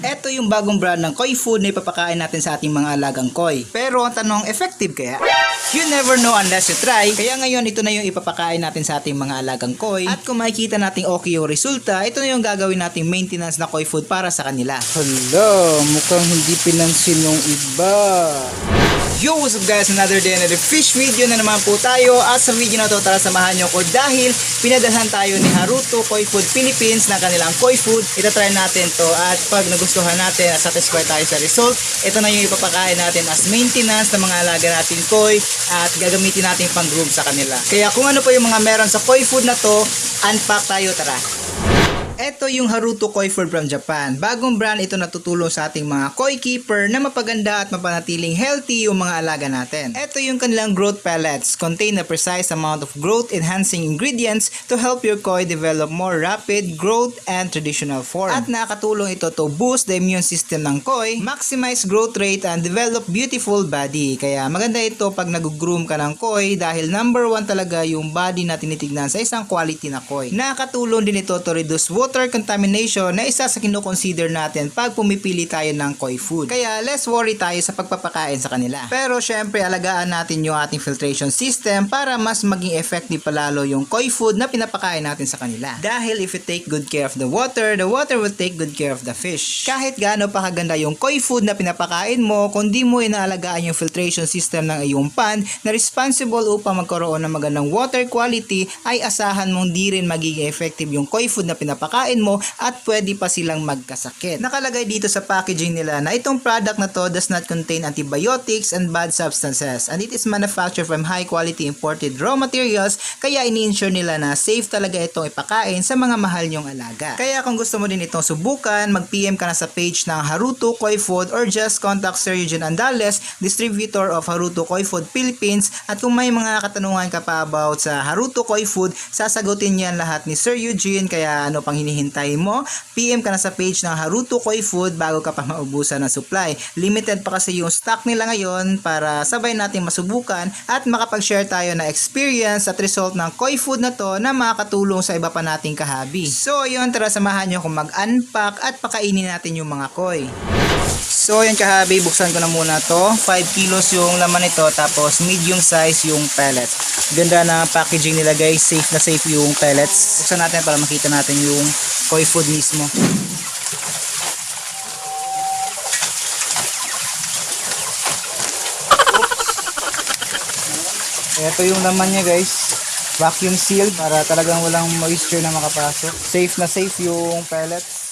Ito yung bagong brand ng koi food na ipapakain natin sa ating mga alagang koi. Pero ang tanong, effective kaya? You never know unless you try. Kaya ngayon ito na yung ipapakain natin sa ating mga alagang koi. At kung makikita natin okay yung resulta, ito na yung gagawin nating maintenance na koi food para sa kanila. Hala, mukhang hindi pinansin ng iba. Yo, what's up guys? Another day, another fish video na naman po tayo. At sa video na to, tara samahan nyo ko dahil pinadahan tayo ni Haruto Koi Food Philippines ng kanilang koi food. Itatry natin to at pag nagustuhan natin at satisfied tayo sa result, ito na yung ipapakain natin as maintenance ng mga alaga nating koi at gagamitin natin pang groom sa kanila. Kaya kung ano pa yung mga meron sa koi food na to, unpack tayo, tara. Ito yung Haruto Koi Food from Japan. Bagong brand ito na tutulong sa ating mga koi keeper na mapaganda at mapanatiling healthy yung mga alaga natin. Ito yung kanilang growth pellets. Contain a precise amount of growth enhancing ingredients to help your koi develop more rapid growth and traditional form. At nakakatulong ito to boost the immune system ng koi, maximize growth rate and develop beautiful body. Kaya maganda ito pag nag-groom ka ng koi dahil number 1 talaga yung body na tinitignan sa isang quality na koi. Nakakatulong din ito to reduce water contamination na isa sa kinukonsider natin pag pumipili tayo ng koi food. Kaya less worry tayo sa pagpapakain sa kanila. Pero syempre alagaan natin yung ating filtration system para mas maging effective palalo yung koi food na pinapakain natin sa kanila. Dahil if you take good care of the water will take good care of the fish. Kahit gaano pa kaganda yung koi food na pinapakain mo, kung di mo inaalagaan yung filtration system ng iyong pond na responsible upang magkaroon ng magandang water quality, ay asahan mong di rin magiging effective yung koi food na pinapakain mo at pwede pa silang magkasakit. Nakalagay dito sa packaging nila na itong product na to does not contain antibiotics and bad substances and it is manufactured from high quality imported raw materials, kaya ini-ensure nila na safe talaga itong ipakain sa mga mahal nyong alaga. Kaya kung gusto mo din itong subukan, mag-PM ka na sa page ng Haruto Koi Food or just contact Sir Eugene Andales, distributor of Haruto Koi Food Philippines, at kung may mga katanungan ka pa about sa Haruto Koi Food, sasagutin yan lahat ni Sir Eugene, kaya ano pang hinihintay mo, PM ka na sa page ng Haruto Koi Food bago ka pa maubusan ng supply. Limited pa kasi yung stock nila ngayon para sabay natin masubukan at makapag-share tayo na experience at result ng koi food na to na makakatulong sa iba pa nating kahabi. So yun, tara samahan nyo kung mag-unpack at pakainin natin yung mga koi. So yun kahabi, buksan ko na muna to. 5 kilos yung laman nito, tapos medium size yung pellets. Ganda na packaging nila guys, safe na safe yung pellets. Buksan natin para makita natin yung koi food mismo. Ito yung laman niya guys, vacuum sealed para talagang walang moisture na makapasok. Safe na safe yung pellets.